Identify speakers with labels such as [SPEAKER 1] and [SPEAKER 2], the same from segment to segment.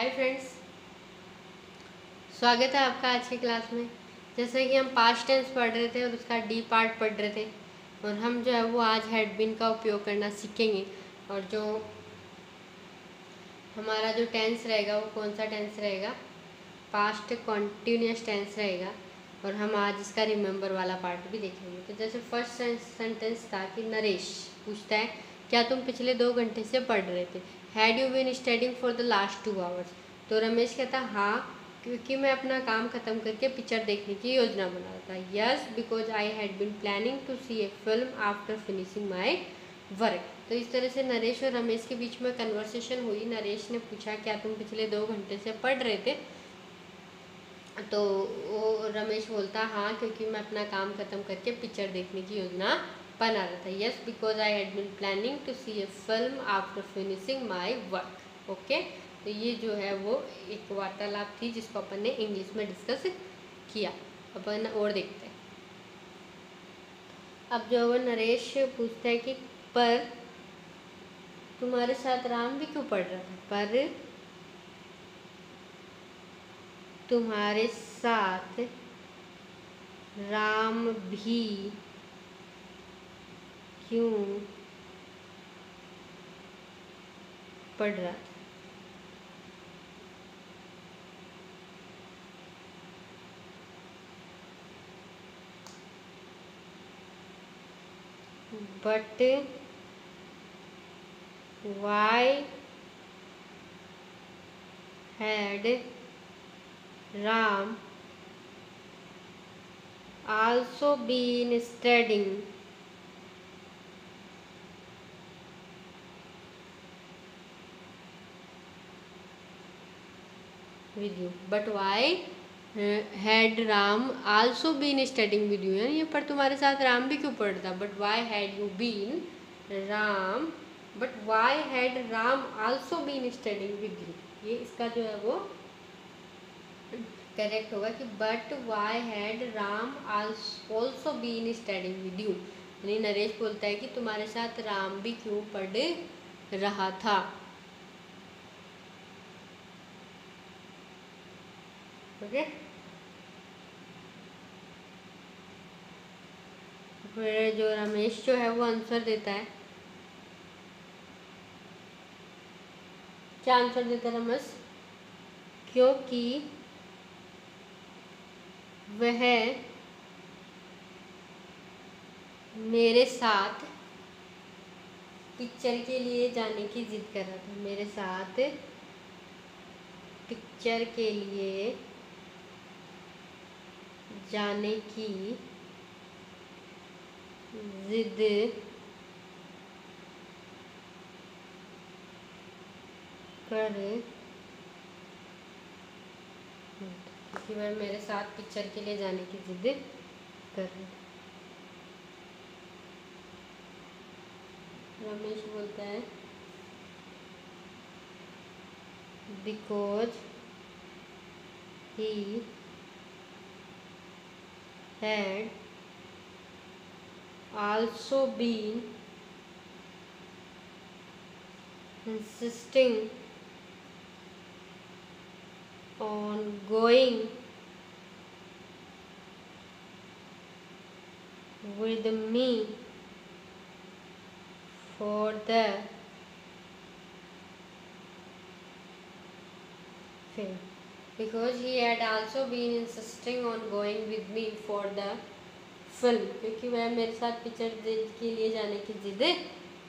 [SPEAKER 1] Hi friends, स्वागत है आपका आज की क्लास में। जैसे कि हम पास्ट टेंस पढ़ रहे थे और उसका डी पार्ट पढ़ रहे थे, और हम जो है वो आज हैड बीन का उपयोग करना सीखेंगे। और जो हमारा जो टेंस रहेगा वो कौन सा टेंस रहेगा, पास्ट कॉन्टिन्यूस टेंस रहेगा। और हम आज इसका रिमेंबर वाला पार्ट भी देखेंगे। तो जैसे फर्स्ट सेंटेंस था कि नरेश पूछता है, क्या तुम पिछले 2 घंटे से पढ़ रहे थे? Had you been studying for the last 2 hours? तो रमेश कहता हाँ, क्योंकि मैं अपना काम ख़त्म करके पिक्चर देखने की योजना बना रहा था। Yes, because I had been planning to see a film after finishing my work. तो इस तरह से नरेश और रमेश के बीच में कन्वर्सेशन हुई। नरेश ने पूछा, क्या तुम पिछले 2 घंटे से पढ़ रहे थे? तो वो रमेश बोलता हाँ, क्योंकि मैं अपना काम ख़त्म करके पिक्चर देखने की योजना बना रहा था। Yes, because I had been planning to see a film after finishing my work. Okay, तो ये जो है वो एक वार्तालाप थी जिसको अपन ने इंग्लिश में डिस्कस किया। अपन और देखते हैं। अब जो वो नरेश पूछता है कि पर तुम्हारे साथ राम भी क्यों पढ़ रहा था? पर तुम्हारे साथ राम भी क्यों पढ़ रहा था? But why had Ram also been studying with you? But why had Ram also been studying with you? ये पर तुम्हारे साथ राम भी क्यों पढ़ता? But why had you been Ram? But why had Ram also been studying with you? ये इसका जो है वो करेक्ट होगा कि but why had Ram also been studying with you. यानी नरेश बोलता है कि तुम्हारे साथ राम भी क्यों पढ़ रहा था। ओके, फिर जो रमेश जो है वो आंसर देता है। क्या आंसर देता है रमेश? क्योंकि वह मेरे साथ पिक्चर के लिए जाने की जिद कर रहा था। मेरे साथ पिक्चर के लिए जाने की जिद कर, क्योंकि वह मेरे साथ पिक्चर के लिए जाने की जिद कर। रमेश बोलता है because he had also been insisting on going with me for the film. Because he had also been insisting on going with me for the film, क्योंकि वह मेरे साथ पिक्चर के लिए जाने की जिद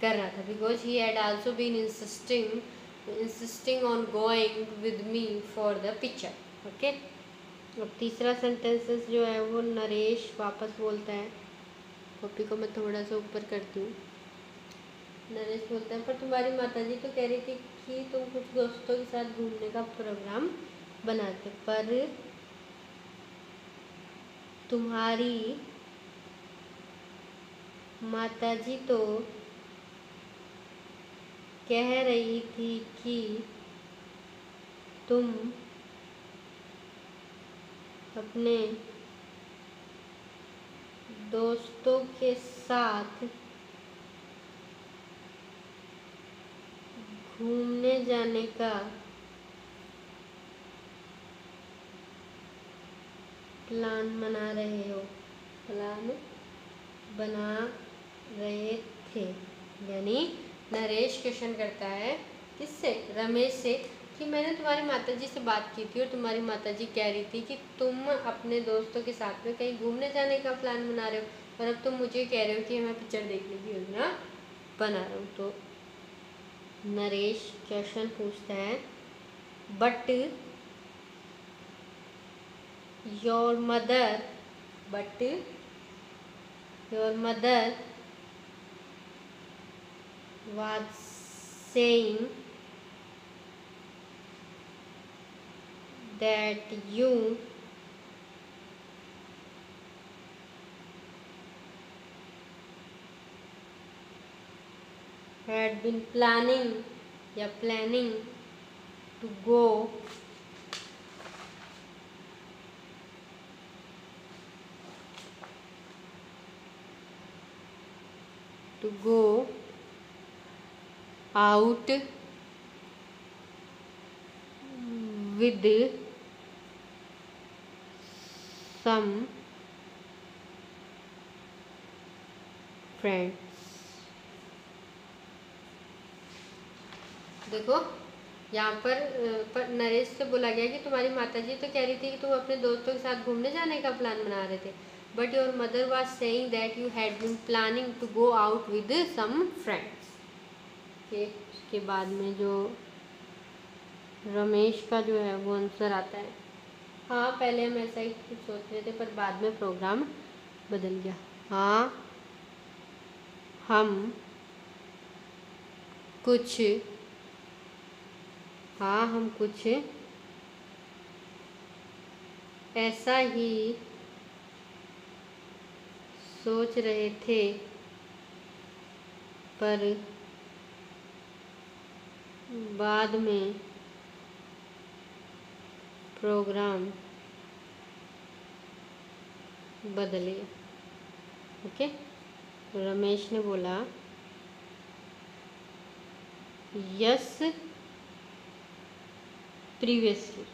[SPEAKER 1] कर रहा था। Because he had also been insisting on going with me for the picture. Okay, अब तीसरा सेंटेंसेस जो है वो नरेश वापस बोलता है। कॉपी को मैं थोड़ा सा ऊपर करती हूँ। नरेश बोलता है, पर तुम्हारी माताजी तो कह रही थी कि तुम कुछ दोस्तों के साथ घूमने का प्रोग्राम बनाते, पर तुम्हारी माताजी तो कह रही थी कि तुम अपने दोस्तों के साथ घूमने जाने का प्लान बना रहे हो, प्लान बना रहे थे। यानी नरेश क्वेश्चन करता है किससे, रमेश से, कि मैंने तुम्हारी माताजी से बात की थी और तुम्हारी माताजी कह रही थी कि तुम अपने दोस्तों के साथ में कहीं घूमने जाने का प्लान बना रहे हो और अब तुम मुझे कह रहे हो कि मैं पिक्चर देखने की योजना बना रहा हूँ। तो नरेश क्वेश्चन पूछता है but your mother was saying that you had been planning to go out with some friends। देखो यहाँ पर नरेश से बोला गया कि तुम्हारी माताजी तो कह रही थी कि तुम अपने दोस्तों के साथ घूमने जाने का प्लान बना रहे थे, but your mother was saying that you had been planning to go out with some friends. उसके बाद में जो रमेश का जो है वो आंसर आता है, हाँ पहले हम ऐसा ही कुछ सोच रहे थे पर बाद में प्रोग्राम बदल गया। हाँ हम कुछ ऐसा ही सोच रहे थे पर बाद में प्रोग्राम बदल गया। ओके, तो रमेश ने बोला yes previously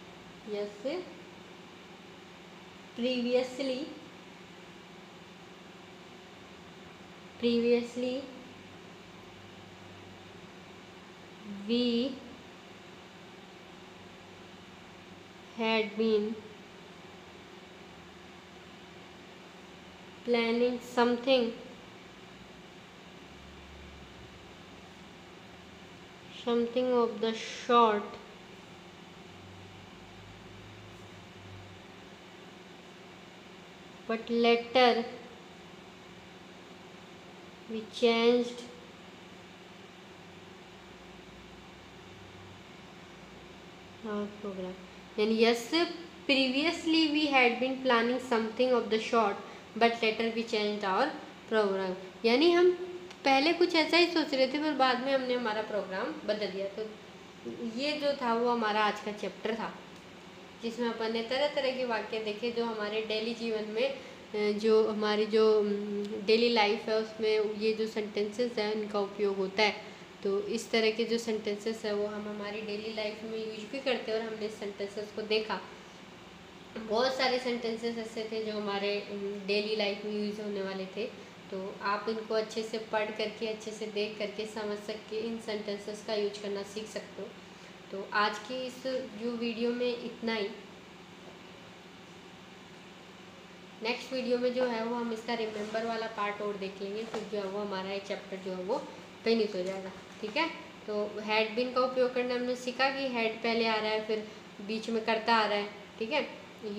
[SPEAKER 1] we had been planning something of the sort, but later we changed our program। यानी yes previously we had been planning something of the sort but later we changed our program। यानी हम पहले कुछ ऐसा ही सोच रहे थे पर बाद में हमने हमारा प्रोग्राम बदल दिया। तो ये जो था वो हमारा आज का चैप्टर था जिसमें अपन ने तरह तरह के वाक्य देखे जो हमारे डेली जीवन में जो हमारी जो डेली लाइफ है उसमें ये जो सेंटेंसेस हैं इनका उपयोग होता है। तो इस तरह के जो सेंटेंसेस है वो हम हमारी डेली लाइफ में यूज भी करते हैं और हमने इस सेंटेंसेस को देखा। बहुत सारे सेंटेंसेस ऐसे थे जो हमारे डेली लाइफ में यूज होने वाले थे। तो आप इनको अच्छे से पढ़ करके अच्छे से देख करके समझ सके इन सेंटेंसेस का यूज करना सीख सकते हो। तो आज की इस जो वीडियो में इतना ही। नेक्स्ट वीडियो में जो है वो हम इसका रिमेंबर वाला पार्ट और देख लेंगे, फिर जो है वो हमारा ये चैप्टर जो है वो फिनिश हो जाएगा। ठीक है, तो हैड बीन का उपयोग करना हमने सीखा कि हैड पहले आ रहा है फिर बीच में करता आ रहा है। ठीक है,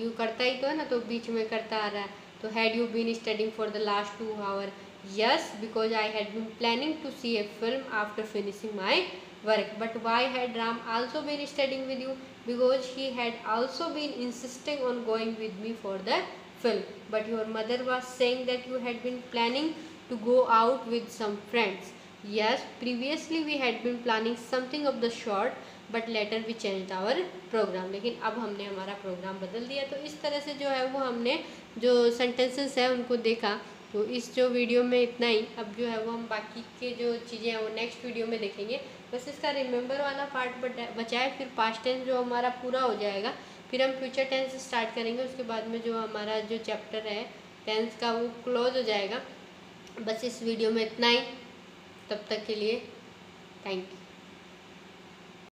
[SPEAKER 1] यू करता ही तो है ना, तो बीच में करता आ रहा है। तो had you been studying for the last 2 hour, yes because I had been planning to see a film after finishing my work। But why had Ram also been studying with you? Because he had also been insisting on going with me for the film। But your mother was saying that you had been planning to go out with some friends। Yes, previously we had been planning something of the sort but later we changed our program। लेकिन अब हमने हमारा programme बदल दिया। तो इस तरह से जो है वो हमने जो सेंटेंसेस है उनको देखा। तो इस जो वीडियो में इतना ही। अब जो है वो हम बाकी के जो चीज़ें हैं वो नेक्स्ट वीडियो में देखेंगे। बस इसका रिमेंबर वाला पार्ट बचा है, फिर पास्ट टेंस जो हमारा पूरा हो जाएगा फिर हम फ्यूचर टेंस स्टार्ट करेंगे। उसके बाद में जो हमारा जो चैप्टर है टेंस का वो क्लोज हो जाएगा। बस इस वीडियो में इतना ही। तब तक के लिए थैंक यू।